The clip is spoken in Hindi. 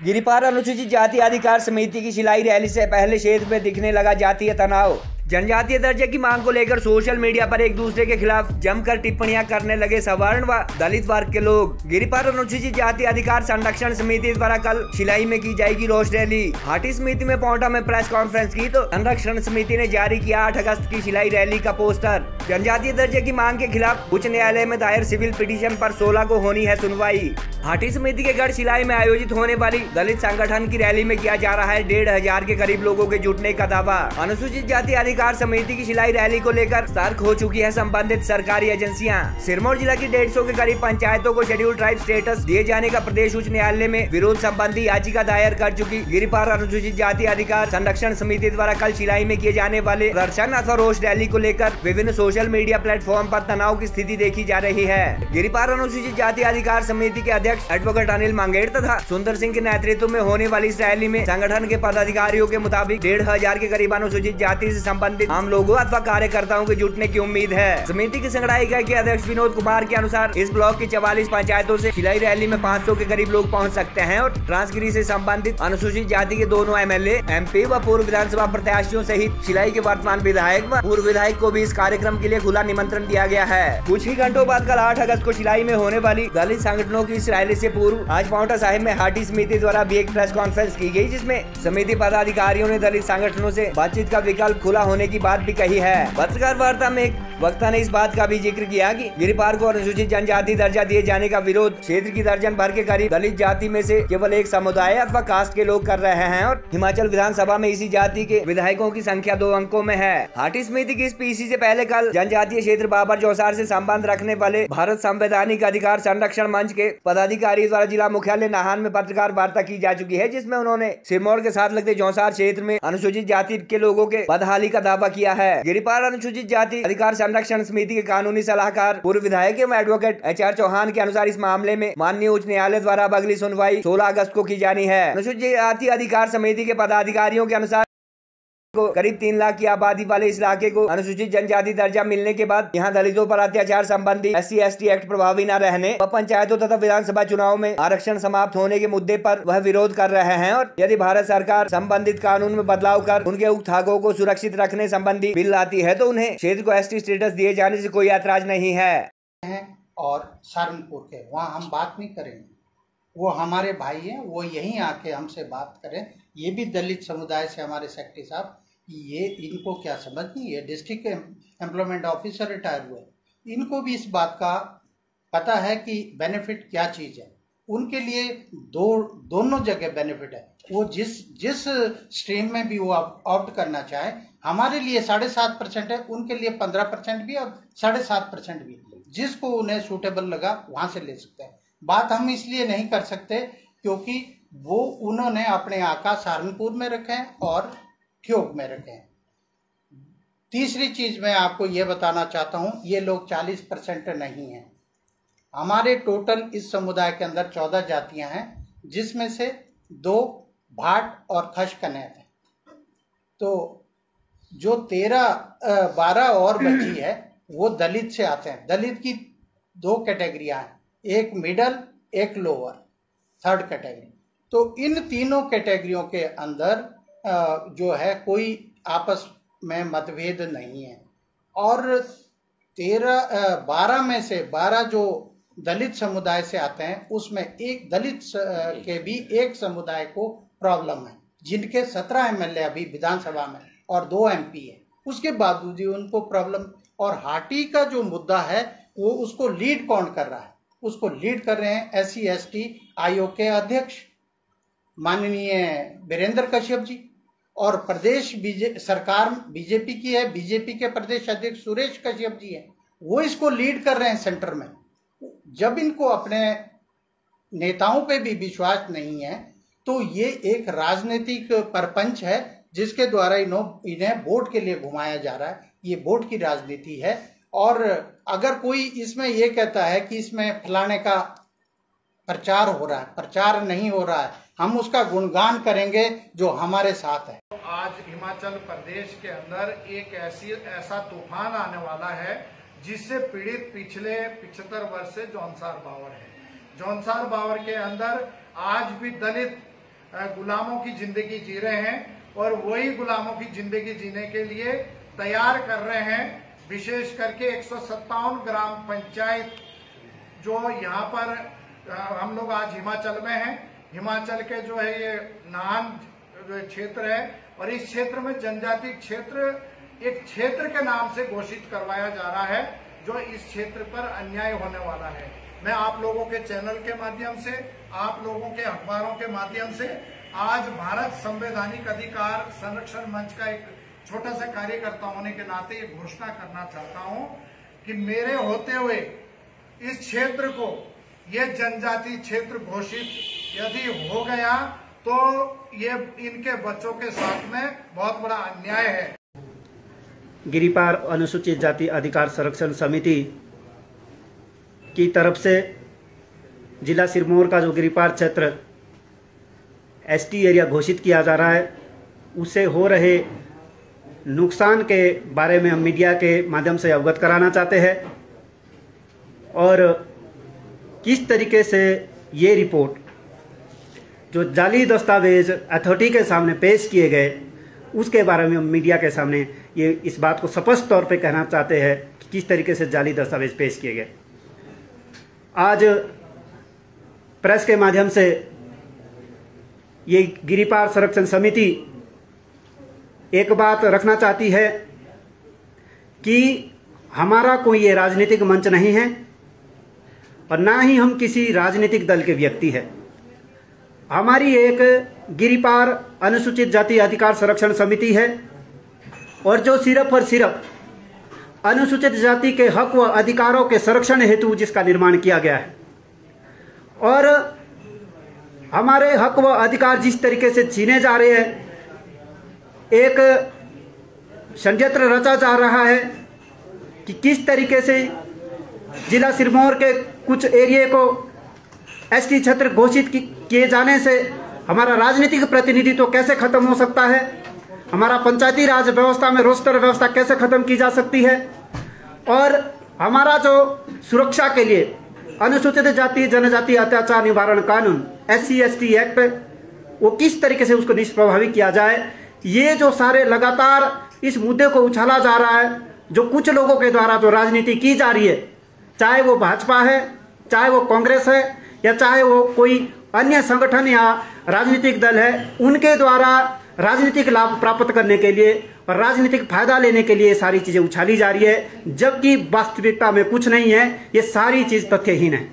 गिरिपार अनुसूचित जाति अधिकार समिति की सिलाई रैली से पहले क्षेत्र में दिखने लगा जातीय तनाव। जनजातीय दर्जे की मांग को लेकर सोशल मीडिया पर एक दूसरे के खिलाफ जमकर टिप्पणियां करने लगे सवर्ण व दलित वर्ग के लोग। गिरिपार अनुसूचित जाति अधिकार संरक्षण समिति द्वारा कल सिलाई में की जाएगी रोष रैली। हाटी समिति में पौंटा में प्रेस कॉन्फ्रेंस की तो संरक्षण समिति ने जारी किया 8 अगस्त की सिलाई रैली का पोस्टर। जनजातीय दर्जे की मांग के खिलाफ उच्च न्यायालय में दायर सिविल पिटीशन पर 16 को होनी है सुनवाई। हाटी समिति के गढ़ सिलाई में आयोजित होने वाली दलित संगठन की रैली में किया जा रहा है 1500 के करीब लोगों के जुटने का दावा। अनुसूचित जाति अधिकार समिति की सिलाई रैली को लेकर सतर्क हो चुकी है संबंधित सरकारी एजेंसियां। सिरमौर जिला की 150 के करीब पंचायतों को शेड्यूल ट्राइब स्टेटस दिए जाने का प्रदेश उच्च न्यायालय में विरोध संबंधी याचिका दायर कर चुकी गिरिपार अनुसूचित जाति अधिकार संरक्षण समिति द्वारा कल सिलाई में किए जाने वाले प्रदर्शन अथवा रोष रैली को लेकर विभिन्न सोशल मीडिया प्लेटफॉर्म पर तनाव की स्थिति देखी जा रही है। गिरिपार अनुसूचित जाति अधिकार समिति के अध्यक्ष एडवोकेट अनिल मंगेड़ तथा सुंदर सिंह के नेतृत्व में होने वाली इस रैली में संगठन के पदाधिकारियों के मुताबिक 1500 के करीब अनुसूचित जाति से संबंधित आम लोगों अथवा कार्यकर्ताओं के जुटने की उम्मीद है। समिति की संगठन इकाई के अध्यक्ष विनोद कुमार के अनुसार इस ब्लॉक की 44 पंचायतों से सिलाई रैली में 500 के करीब लोग पहुंच सकते हैं और ट्रांसगिरी से संबंधित अनुसूचित जाति के दोनों एमएलए, एमपी व पूर्व विधानसभा प्रत्याशियों सहित सिलाई के वर्तमान विधायक व पूर्व विधायक को भी इस कार्यक्रम के लिए खुला निमंत्रण दिया गया है। कुछ ही घंटों बाद कल 8 अगस्त को सिलाई में होने वाली दलित संगठनों की इस रैली से पूर्व आज पांवटा साहिब में हाटी समिति द्वारा भी एक प्रेस कॉन्फ्रेंस की गई, जिसमें समिति पदाधिकारियों ने दलित संगठनों से बातचीत का विकल्प खुला होने की बात भी कही है। पत्रकार वार्ता में एक वक्ता ने इस बात का भी जिक्र किया कि गिरिपार को अनुसूचित जनजाति दर्जा दिए जाने का विरोध क्षेत्र की दर्जन भर के करीब दलित जाति में से केवल एक समुदाय अथवा कास्ट के लोग कर रहे हैं और हिमाचल विधानसभा में इसी जाति के विधायकों की संख्या 2 अंकों में है। हाटी समिति की इस पीसी से पहले कल जनजातीय क्षेत्र बाबर चौसार से संबंध रखने वाले भारत संवैधानिक अधिकार संरक्षण मंच के पदाधिकारी द्वारा जिला मुख्यालय नाहन में पत्रकार वार्ता की जा चुकी है, जिसमें उन्होंने सिरमौर के साथ लगते चौसार क्षेत्र में अनुसूचित जाति के लोगों के बदहाली का दावा किया है। गिरिपार अनुसूचित जाति अधिकार संरक्षण समिति के कानूनी सलाहकार पूर्व विधायक एवं एडवोकेट HR चौहान के अनुसार इस मामले में माननीय उच्च न्यायालय द्वारा अब अगली सुनवाई 16 अगस्त को की जानी है। अनुसूचित जाति अधिकार समिति के पदाधिकारियों के अनुसार को करीब 3 लाख की आबादी वाले इस इलाके को अनुसूचित जनजाति दर्जा मिलने के बाद यहाँ दलितों पर अत्याचार संबंधी SC/ST एक्ट प्रभावी न रहने व पंचायतों तथा विधानसभा चुनाव में आरक्षण समाप्त होने के मुद्दे पर वह विरोध कर रहे हैं और यदि भारत सरकार संबंधित कानून में बदलाव कर उनके उक्त हकों को सुरक्षित रखने संबंधी बिल लाती है तो उन्हें क्षेत्र को ST स्टेटस दिए जाने से कोई ऐतराज नहीं है। और सहारनपुर के वहाँ हम बात नहीं करेंगे, वो हमारे भाई हैं, वो यहीं आके हमसे बात करें। ये भी दलित समुदाय से हमारे सेक्रेटरी साहब, ये इनको क्या समझ नहीं है, डिस्ट्रिक्ट एम्प्लॉयमेंट ऑफिसर रिटायर हुए, इनको भी इस बात का पता है कि बेनिफिट क्या चीज़ है। उनके लिए दोनों जगह बेनिफिट है। वो जिस स्ट्रीम में भी वो ऑप्ट करना चाहे, हमारे लिए 7.5% है, उनके लिए 15% भी और 7.5% भी, जिसको उन्हें सूटेबल लगा वहां से ले सकते हैं। बात हम इसलिए नहीं कर सकते क्योंकि वो उन्होंने अपने आका सहारनपुर में रखे हैं और ठियोग में रखे हैं। तीसरी चीज मैं आपको ये बताना चाहता हूं, ये लोग 40% नहीं है। हमारे टोटल इस समुदाय के अंदर 14 जातियां हैं, जिसमें से 2 भाट और खश कनैत है। तो जो 12 और बची है वो दलित से आते हैं। दलित की 2 कैटेगरियां हैं, एक मिडल एक लोअर, 3rd कैटेगरी। तो इन तीनों कैटेगरियों के अंदर जो है कोई आपस में मतभेद नहीं है। और 12 में से 12 जो दलित समुदाय से आते हैं, उसमें एक दलित के भी एक समुदाय को प्रॉब्लम है, जिनके 17 MLA अभी विधानसभा में और 2 MP है, उसके बावजूद भी उनको प्रॉब्लम। और हाटी का जो मुद्दा है वो उसको लीड कौन कर रहा है? उसको लीड कर रहे हैं SC/ST आयोग के अध्यक्ष माननीय वीरेंद्र कश्यप जी, और प्रदेश सरकार बीजेपी की है, बीजेपी के प्रदेश अध्यक्ष सुरेश कश्यप जी हैं, वो इसको लीड कर रहे हैं सेंटर में। जब इनको अपने नेताओं पे भी विश्वास नहीं है तो ये एक राजनीतिक परपंच है जिसके द्वारा इन्हें वोट के लिए घुमाया जा रहा है। ये वोट की राजनीति है। और अगर कोई इसमें ये कहता है कि इसमें फलाने का प्रचार हो रहा है, प्रचार नहीं हो रहा है, हम उसका गुणगान करेंगे जो हमारे साथ है। आज हिमाचल प्रदेश के अंदर एक ऐसा तूफान आने वाला है जिससे पीड़ित पिछले 75 वर्ष से जौनसार बावर है। जौनसार बावर के अंदर आज भी दलित गुलामों की जिंदगी जी रहे हैं और वही गुलामों की जिंदगी जीने के लिए तैयार कर रहे हैं। विशेष करके 157 ग्राम पंचायत जो यहाँ पर हम लोग आज हिमाचल में हैं, हिमाचल के जो है ये नाहन क्षेत्र है और इस क्षेत्र में जनजाति क्षेत्र एक क्षेत्र के नाम से घोषित करवाया जा रहा है जो इस क्षेत्र पर अन्याय होने वाला है। मैं आप लोगों के चैनल के माध्यम से, आप लोगों के अखबारों के माध्यम से आज भारत संवैधानिक अधिकार संरक्षण मंच का एक छोटा सा कार्यकर्ता होने के नाते ये घोषणा करना चाहता हूं कि मेरे होते हुए इस क्षेत्र को ये जनजाति क्षेत्र घोषित यदि हो गया तो ये इनके बच्चों के साथ में बहुत बड़ा अन्याय है। गिरिपार अनुसूचित जाति अधिकार संरक्षण समिति की तरफ से जिला सिरमौर का जो गिरिपार क्षेत्र एसटी एरिया घोषित किया जा रहा है उसे हो रहे नुकसान के बारे में हम मीडिया के माध्यम से अवगत कराना चाहते हैं और किस तरीके से ये रिपोर्ट जो जाली दस्तावेज अथॉरिटी के सामने पेश किए गए उसके बारे में हम मीडिया के सामने ये इस बात को स्पष्ट तौर पे कहना चाहते हैं कि किस तरीके से जाली दस्तावेज पेश किए गए। आज प्रेस के माध्यम से ये गिरिपार संरक्षण समिति एक बात रखना चाहती है कि हमारा कोई ये राजनीतिक मंच नहीं है और ना ही हम किसी राजनीतिक दल के व्यक्ति हैं। हमारी एक गिरिपार अनुसूचित जाति अधिकार संरक्षण समिति है और जो सिर्फ और सिर्फ अनुसूचित जाति के हक व अधिकारों के संरक्षण हेतु जिसका निर्माण किया गया है और हमारे हक व अधिकार जिस तरीके से छीने जा रहे हैं, एक षड्यंत्र रचा जा रहा है कि किस तरीके से जिला सिरमौर के कुछ एरिया को एसटी क्षेत्र घोषित किए जाने से हमारा राजनीतिक प्रतिनिधित्व कैसे खत्म हो सकता है, हमारा पंचायती राज व्यवस्था में रोस्टर व्यवस्था कैसे खत्म की जा सकती है और हमारा जो सुरक्षा के लिए अनुसूचित जाति जनजाति अत्याचार निवारण कानून SC/ST एक्ट वो किस तरीके से उसको निष्प्रभावी किया जाए। ये जो सारे लगातार इस मुद्दे को उछाला जा रहा है, जो कुछ लोगों के द्वारा जो राजनीति की जा रही है, चाहे वो भाजपा है, चाहे वो कांग्रेस है या चाहे वो कोई अन्य संगठन या राजनीतिक दल है, उनके द्वारा राजनीतिक लाभ प्राप्त करने के लिए और राजनीतिक फायदा लेने के लिए सारी चीजें उछाली जा रही है, जबकि वास्तविकता में कुछ नहीं है। ये सारी चीज तथ्यहीन है।